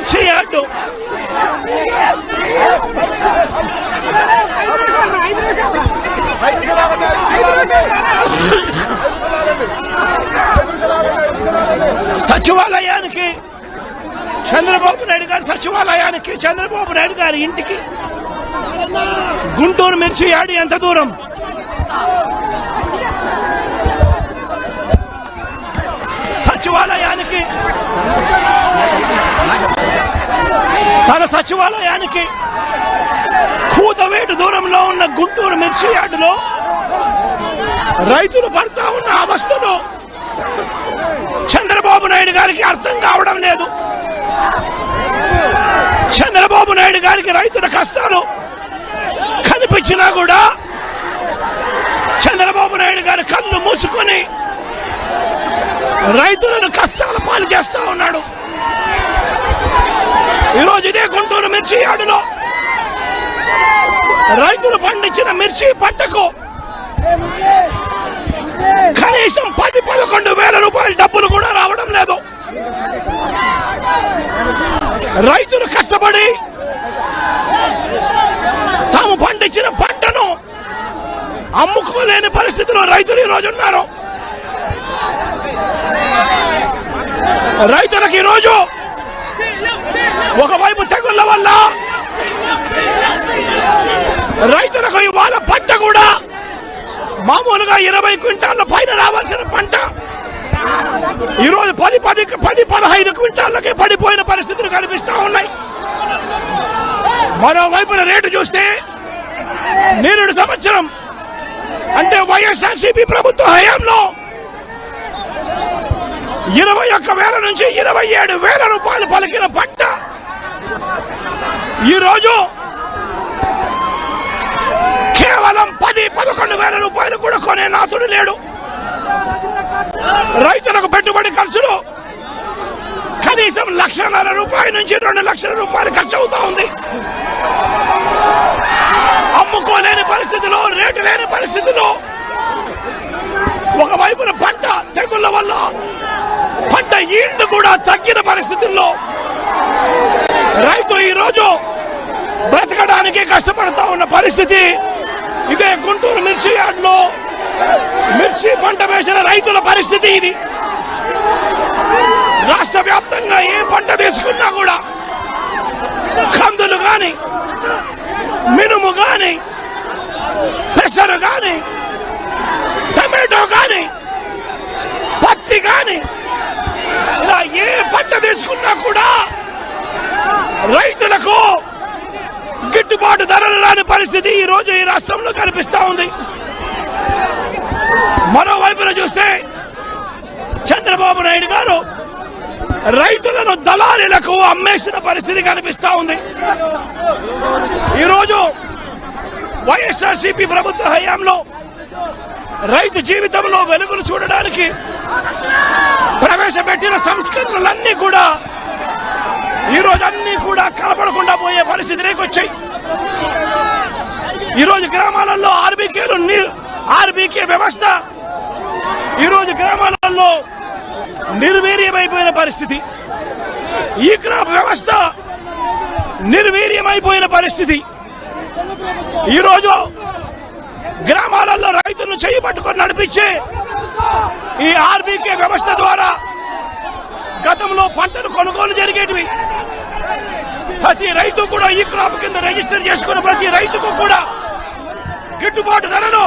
మిర్చి యార్డు సచివాలయానికి చంద్రబాబు నాయుడు గారి సచివాలయానికి చంద్రబాబు నాయుడు గారి ఇంటికి గుంటూరు మిర్చి యార్డు ఎంత దూరం? సచివాలయానికి తన సచివాలయానికి కూతవేటు దూరంలో ఉన్న గుంటూరు మిర్చి యార్డులో రైతులు పడతా ఉన్న అవస్థలు చంద్రబాబు నాయుడు గారికి అర్థం కావడం లేదు. చంద్రబాబు నాయుడు గారికి రైతుల కష్టాలు కనిపించినా కూడా చంద్రబాబు నాయుడు గారి కళ్ళు మూసుకొని రైతులను కష్టాల పాలు చేస్తా ఉన్నాడు. ఈరోజు ఇదే గుంటూరు మిర్చి యార్డులో రైతులు పండించిన మిర్చి పంటకు కనీసం 10-11 వేల రూపాయల డబ్బులు కూడా రావడం లేదు. రైతులు కష్టపడి తాము పండించిన పంటను అమ్ముకోలేని పరిస్థితిలో రైతులు ఈరోజు ఉన్నారు. రైతులకు ఈరోజు ఒకవైపు తెగుళ్ల వల్ల రైతులకు ఇవాళ పంట కూడా మామూలుగా 20 క్వింటాళ్ళ పైన రావాల్సిన పంట ఈరోజు 10-15 క్వింటాళ్ళకి పడిపోయిన పరిస్థితులు కనిపిస్తా ఉన్నాయి. మరోవైపున రేటు చూస్తే నిరుడు సంవత్సరం అంటే వైఎస్ఆర్సీపీ ప్రభుత్వ హయాంలో 21,000 నుంచి 27,000 రూపాయలు పలికిన పంట ఈరోజు కేవలం 10-11 వేల రూపాయలు కూడా కొనే నాథుడు లేడు. రైతులకు పెట్టుబడి ఖర్చులు కనీసం 1,50,000 రూపాయల నుంచి 2 లక్షల రూపాయలు ఖర్చు అవుతా ఉంది. అమ్ముకోలేని పరిస్థితిలో, రేటు లేని పరిస్థితిలో, ఒకవైపున పంట తెగుళ్ల వల్ల పంట ఈల్డ్ కూడా తగ్గిన పరిస్థితుల్లో రైతు ఈరోజు బ్రతకడానికి కష్టపడతా ఉన్న పరిస్థితి ఇదే గుంటూరు మిర్చి యార్డులో మిర్చి పంట వేసిన రైతుల పరిస్థితి ఇది. రాష్ట్ర వ్యాప్తంగా ఏ పంట తీసుకున్నా కూడా కందులు గాని, మినుము గాని, పెసరు గాని, టమాటో గాని, పత్తి గాని, ఇలా ఏ పంట తీసుకున్నా కూడా రైతులకు గిట్టుబాటు ధరలు రాని పరిస్థితి ఈ రోజు ఈ రాష్ట్రంలో కనిపిస్తా ఉంది. మరోవైపున చూస్తే చంద్రబాబు నాయుడు గారు రైతులను దళారీలకు అమ్మేసిన పరిస్థితి కనిపిస్తా ఉంది. ఈరోజు వైఎస్ఆర్సీపీ ప్రభుత్వ హయాంలో రైతు జీవితంలో వెలుగులు చూడడానికి ప్రవేశపెట్టిన సంస్కరణలన్నీ కూడా ఈరోజు అన్ని కూడా కలపడకుండా పోయే పరిస్థితిలోకి వచ్చాయి. ఈరోజు గ్రామాలలో ఆర్బీకే వ్యవస్థ ఈరోజు గ్రామాలలో నిర్వీర్యమైపోయిన పరిస్థితి. ఈ క్రాప్ వ్యవస్థ నిర్వీర్యమైపోయిన పరిస్థితి. ఈరోజు గ్రామాలలో రైతులను చేయబట్టుకొని నడిపించే ఈ ఆర్బీకే వ్యవస్థ ద్వారా గతంలో పంటలు కొనుగోలు జరిగేటివి. ప్రతి రైతు కూడా ఈ క్రాప్ కింద రిజిస్టర్ చేసుకున్న ప్రతి రైతుకు కూడా గిట్టుబాటు ధరలు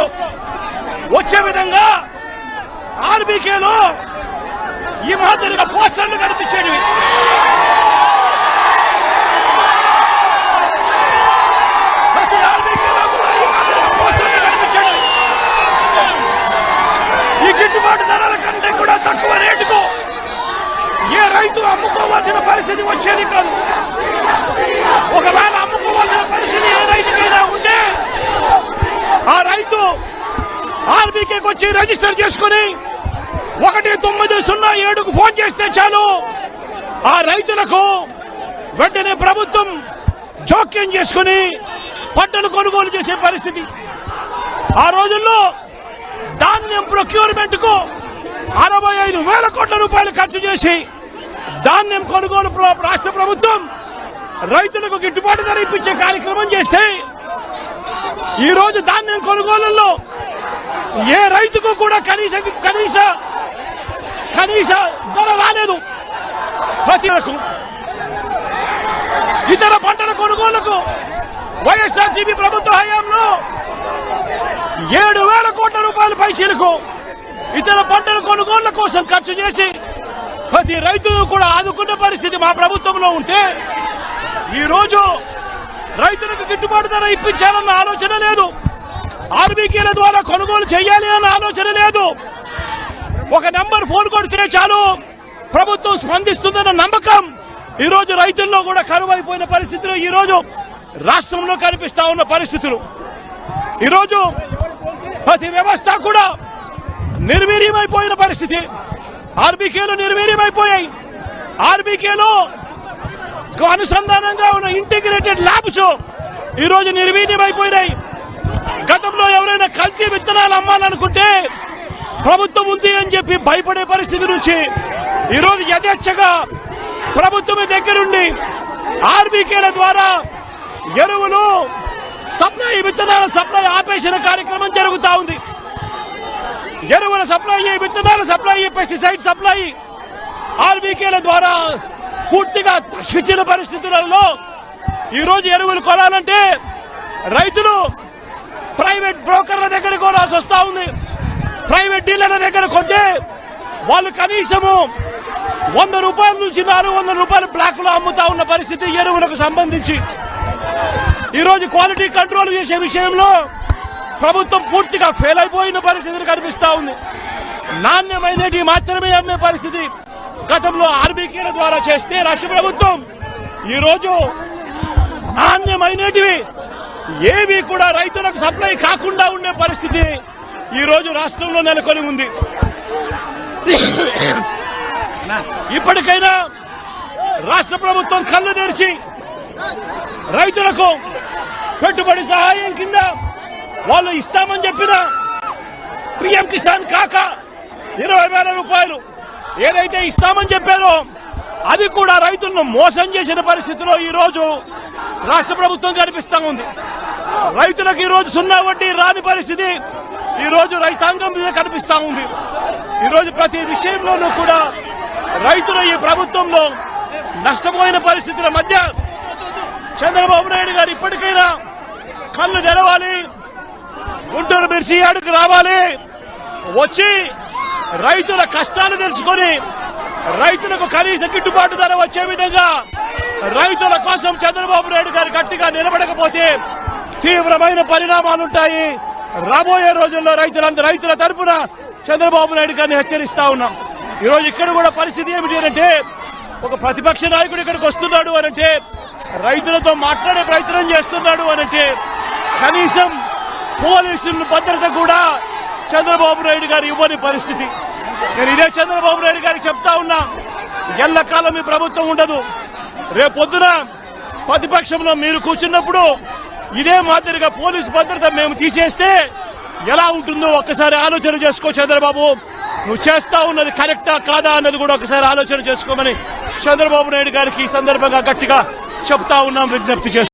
వచ్చే విధంగా ఆర్బీకేలో ఈ మాదిరిగా పోస్టర్లు కనిపించేవి. ప్రతి ఆర్బీకేలో కూడా ఈ మాదిరిగా పోస్టర్లు కనిపించేవి. ఈ గిట్టుబాటు ధరల కంటే కూడా తక్కువ రేటుకు ఏ రైతు అమ్ముకోవాల్సిన పరిస్థితి వచ్చేది కాదు. ఒకవేళ అమ్ముకోవాల్సిన పరిస్థితి ఏ రైతుకైనా ఉంటే ఆ రైతు ఆర్బీకేకి వచ్చి రిజిస్టర్ చేసుకుని 1907కు ఫోన్ చేస్తే చాలు, ఆ రైతులకు వెంటనే ప్రభుత్వం జోక్యం చేసుకుని పంటలు కొనుగోలు చేసే పరిస్థితి. ఆ రోజుల్లో ధాన్యం ప్రొక్యూర్మెంట్ కు 65,000 కోట్ల రూపాయలు ఖర్చు చేసి ధాన్యం కొనుగోలు రాష్ట్ర ప్రభుత్వం రైతులకు గిట్టుబాటు ధర ఇప్పించే కార్యక్రమం చేస్తే ఈ రోజు ధాన్యం కొనుగోలులో ఏ రైతుకు కూడా కనీస ధర రాలేదు. ప్రతి ఇతర పంటల కొనుగోలుకు వైఎస్ఆర్సీపీ ప్రభుత్వ హయాంలో 7,000 కోట్ల రూపాయల పైచీలకు ఇతర పంటల కొనుగోళ్ల కోసం ఖర్చు చేసి ప్రతి రైతును కూడా ఆదుకునే పరిస్థితి మా ప్రభుత్వంలో ఉంటే ఈ రోజు రైతులకు గిట్టుబాటు ధర ఇప్పించాలన్న ఆలోచన లేదు. ఆర్బీకేల ద్వారా కొనుగోలు చేయాలి అన్న ఆలోచన లేదు. ఒక నంబర్ ఫోన్ కొడితే చాలు ప్రభుత్వం స్పందిస్తుందన్న నమ్మకం ఈ రోజు రైతుల్లో కూడా కరువైపోయిన పరిస్థితులు ఈ రోజు రాష్ట్రంలో కనిపిస్తా ఉన్న పరిస్థితులు. ఈ రోజు ప్రతి వ్యవస్థ కూడా నిర్వీర్యమైపోయిన పరిస్థితి. ఆర్బీకేలు నిర్వీర్యమైపోయాయి. ఆర్బీకేలో అనుసంధానంగా ఉన్న ఇంటిగ్రేటెడ్ ల్యాబ్స్ ఈ రోజు నిర్వీర్యమైపోయినాయి. గతంలో ఎవరైనా కల్తీ విత్తనాలు అమ్మాలనుకుంటే ప్రభుత్వం ఉంది అని చెప్పి భయపడే పరిస్థితి నుంచి ఈ రోజు యథేచ్ఛగా ప్రభుత్వం దగ్గరుండి ఆర్బీకేల ద్వారా ఎరువులు సప్లై, విత్తనాల సప్లై ఆపేసిన కార్యక్రమం జరుగుతా ఉంది. ఎరువుల సప్లై, విత్తనాల సప్లై, పెస్టిసైడ్ సప్లై ఆర్బీకేల ద్వారా పూర్తిగా తగ్గించిన పరిస్థితులలో ఈ రోజు ఎరువులు కొనాలంటే రైతులు ప్రైవేట్ బ్రోకర్ల దగ్గర కొనాల్సి వస్తా ఉంది. ప్రైవేట్ డీలర్ల దగ్గర కొంటే వాళ్ళు కనీసము 100 రూపాయల నుంచి 400 రూపాయలు బ్లాక్ లో అమ్ముతా ఉన్న పరిస్థితి ఎరువులకు సంబంధించి. ఈ రోజు క్వాలిటీ కంట్రోల్ చేసే విషయంలో ప్రభుత్వం పూర్తిగా ఫెయిల్ అయిపోయిన పరిస్థితులు కనిపిస్తా ఉంది. నాణ్యమైనవి మాత్రమే అమ్మే పరిస్థితి గతంలో ఆర్బీకేల ద్వారా చేస్తే రాష్ట్ర ప్రభుత్వం ఈ రోజు నాణ్యమైనటివి ఏవి కూడా రైతులకు సప్లై కాకుండా ఉండే పరిస్థితి ఈ రోజు రాష్ట్రంలో నెలకొని ఉంది. ఇప్పటికైనా రాష్ట్ర ప్రభుత్వం కళ్ళు తెరిచి రైతులకు పెట్టుబడి సహాయం కింద వాళ్ళు ఇస్తామని చెప్పిన పిఎం కిసాన్ కాక 20,000 రూపాయలు ఏదైతే ఇస్తామని చెప్పారో అది కూడా రైతులను మోసం చేసిన పరిస్థితిలో ఈ రోజు రాష్ట్ర ప్రభుత్వం కనిపిస్తా ఉంది. రైతులకు ఈ రోజు 0 వడ్డీ రాని పరిస్థితి ఈ రోజు రైతాంగం మీద కనిపిస్తా ఉంది. ఈ రోజు ప్రతి విషయంలోనూ కూడా రైతులు ఈ ప్రభుత్వంలో నష్టపోయిన పరిస్థితుల మధ్య చంద్రబాబు నాయుడు గారు ఇప్పటికైనా కళ్ళు తెరవాలి, గుంటూరు మిర్చి యార్డుకు రావాలి, వచ్చి రైతుల కష్టాలు తెలుసుకొని రైతులకు కనీస గిట్టుబాటు ధర వచ్చే విధంగా రైతుల కోసం చంద్రబాబు నాయుడు గారు గట్టిగా నిలబడకపోతే తీవ్రమైన పరిణామాలుంటాయి. రాబోయే రోజుల్లో రైతుల తరపున చంద్రబాబు నాయుడు గారిని హెచ్చరిస్తా ఉన్నాం. ఈ రోజు ఇక్కడ కూడా పరిస్థితి ఏమిటి అంటే ఒక ప్రతిపక్ష నాయకుడు ఇక్కడికి వస్తున్నాడు అనంటే, రైతులతో మాట్లాడే ప్రయత్నం చేస్తున్నాడు అనంటే కనీసం పోలీసుల భద్రత కూడా చంద్రబాబు నాయుడు గారు ఇవ్వని పరిస్థితి. నేను ఇదే చంద్రబాబు నాయుడు గారికి చెప్తా ఉన్నా, ఎల్లకాలం మీ ప్రభుత్వం ఉండదు. రేపొద్దున ప్రతిపక్షంలో మీరు కూర్చున్నప్పుడు ఇదే మాదిరిగా పోలీసు భద్రత మేము తీసేస్తే ఎలా ఉంటుందో ఒక్కసారి ఆలోచన చేసుకో చంద్రబాబు. నువ్వు చేస్తా ఉన్నది కరెక్టా కాదా అన్నది కూడా ఒకసారి ఆలోచన చేసుకోమని చంద్రబాబు నాయుడు గారికి ఈ సందర్భంగా గట్టిగా చెప్తా ఉన్నాం, విజ్ఞప్తి చేస్తాం.